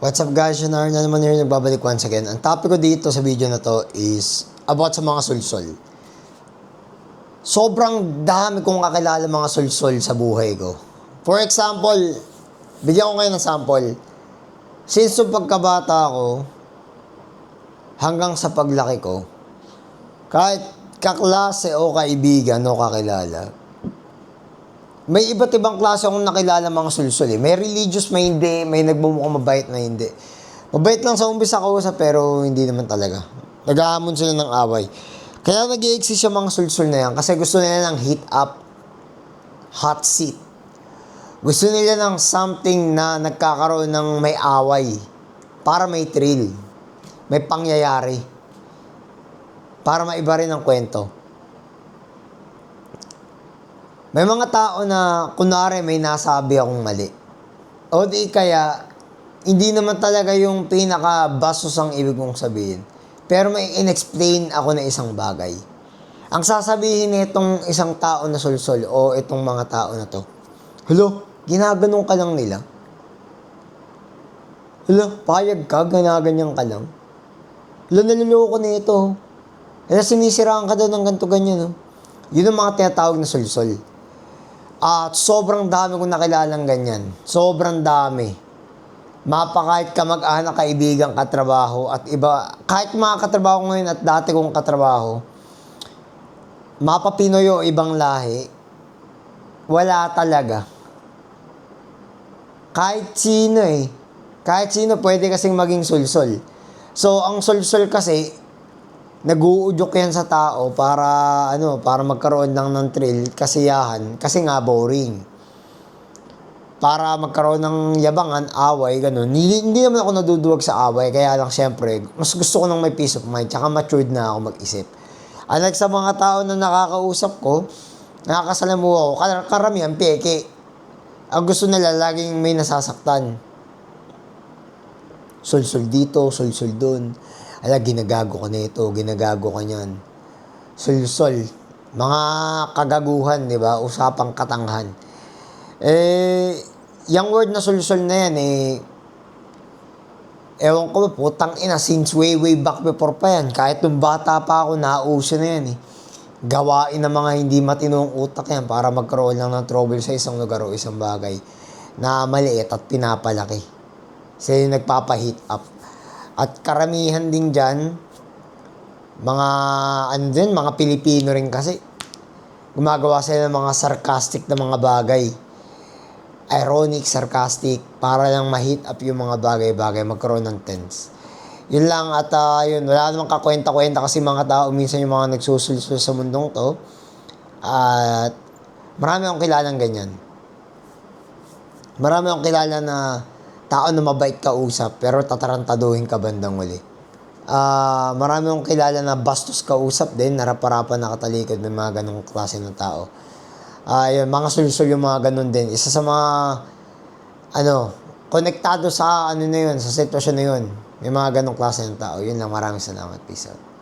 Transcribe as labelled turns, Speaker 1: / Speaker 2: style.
Speaker 1: What's up guys, Shanar na naman here, nagbabalik once again. Ang topic ko dito sa video na to is about sa mga sulsol. Sobrang dami kong kakilala mga sulsol sa buhay ko. For example, bigyan ko kayo ng sample. Since yung pagkabata ko, hanggang sa paglaki ko, kahit kaklase o kaibigan o kakilala, may iba't ibang klase akong nakilala mga sulsol eh. May religious, may hindi. May nagmumukhang mabait, may hindi. Mabait lang sa umpisa ko pero hindi naman talaga. Naghahamon sila ng away. Kaya nag-i-exist yung mga sulsol na yan kasi gusto nila ng heat up, hot seat. Gusto nila ng something na nagkakaroon ng may away. Para may thrill. May pangyayari. Para maiba rin ang kwento. May mga tao na, kunwari, may nasabi akong mali. O di kaya, hindi naman talaga yung pinaka-basos ang ibig kong sabihin. Pero may in-explain ako na isang bagay. Ang sasabihin nitong isang tao na sulsol o itong mga tao na to, "Hello, ginaganong ka lang nila? Hello, payag ka, ginaganyan ka lang? Hello, naluloko na ito. Hello, sinisiraan ka daw ng ganito ganyan." No? Yun ang mga tinatawag na sulsol. At sobrang dami kong nakilalang ganyan. Sobrang dami. Kahit kamag-anak, kaibigan, katrabaho, at iba, kahit mga katrabaho ngayon at dati kong katrabaho, Pinoy o ibang lahi, wala talaga. Kahit sino eh. Kahit sino pwede kasing maging sulsol. So, ang sulsol kasi, nag-uudyok yan sa tao para magkaroon lang ng thrill, kasiyahan, kasi nga boring. Para magkaroon ng yabangan, away, ganun. Hindi naman ako naduduwag sa away, kaya lang syempre, mas gusto ko ng may peace of mind, tsaka matured na ako mag-isip. Unlike sa mga tao na nakakausap ko, nakakasalamuha ko, karamihan peke. Ang gusto nila, laging may nasasaktan. Sulsol dito, sulsol dun. Ginagago ka nito, ginagago ka niyan. Sulsol. Mga kagaguhan, di ba? Usapang katanghan. Yung word na sulsol na yan, ewan ko, putang ina, since way back before pa yan. Kahit nung bata pa ako, nauso na yan Gawain ng mga hindi matinong utak yan para magkaroon lang ng trouble sa isang lugar o isang bagay na maliit at pinapalaki. Kasi nagpapa-heat up. At karamihan din dyan, mga Pilipino rin kasi, gumagawa sila ng mga sarcastic na mga bagay. Ironic, sarcastic, para lang ma-heat up yung mga bagay-bagay, magkaroon ng tense. Yun lang at yun, wala namang kakwenta-kwenta kasi mga tao, minsan yung mga nagsusulsul sa mundong to. At marami akong kilalang ganyan. Marami akong kilala na tao na mabait ka usap, pero tatarantaduhin ka bandang uli. Marami akong kilala na bastos ka usap din, narap-harapan nakatalikod ng mga ganong klase ng tao. Yun, mga sulsol yung mga ganon din. Isa sa mga, konektado sa na yun, sa sitwasyon na yun. May mga ganong klase ng tao. Yun lang, maraming salamat. Peace out.